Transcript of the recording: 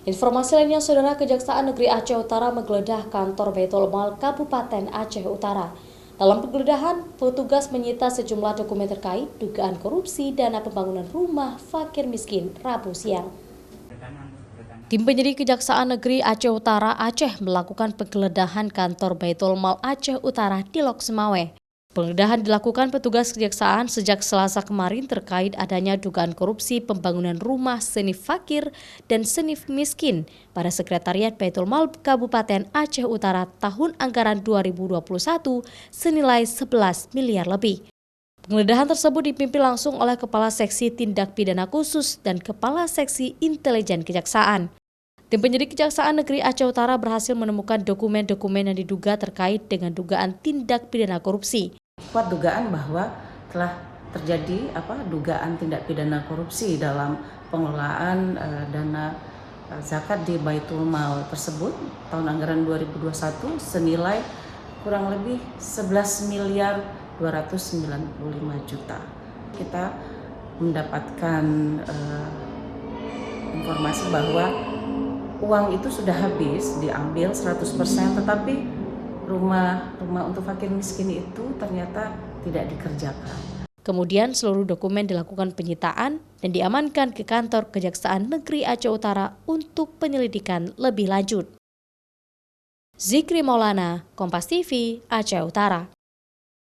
Informasi lainnya, Saudara, Kejaksaan Negeri Aceh Utara menggeledah kantor Baitul Mal Kabupaten Aceh Utara. Dalam penggeledahan, petugas menyita sejumlah dokumen terkait dugaan korupsi dana pembangunan rumah fakir miskin Rabu siang. Tim penyidik Kejaksaan Negeri Aceh Utara Aceh melakukan penggeledahan kantor Baitul Mal Aceh Utara di Lok Semawe. Penggeledahan dilakukan petugas kejaksaan sejak Selasa kemarin terkait adanya dugaan korupsi pembangunan rumah senif fakir dan senif miskin pada Sekretariat Baitul Mal Kabupaten Aceh Utara tahun anggaran 2021 senilai 11 miliar lebih. Penggeledahan tersebut dipimpin langsung oleh Kepala Seksi Tindak Pidana Khusus dan Kepala Seksi Intelijen Kejaksaan. Tim penyidik Kejaksaan Negeri Aceh Utara berhasil menemukan dokumen-dokumen yang diduga terkait dengan dugaan tindak pidana korupsi. Kuat dugaan bahwa telah terjadi dugaan tindak pidana korupsi dalam pengelolaan dana zakat di Baitul Mal tersebut tahun anggaran 2021 senilai kurang lebih 11 miliar 295 juta. Kita mendapatkan informasi bahwa uang itu sudah habis diambil 100%, tetapi rumah untuk fakir miskin itu ternyata tidak dikerjakan. Kemudian seluruh dokumen dilakukan penyitaan dan diamankan ke kantor Kejaksaan Negeri Aceh Utara untuk penyelidikan lebih lanjut. Zikri Maulana, Kompas TV, Aceh Utara.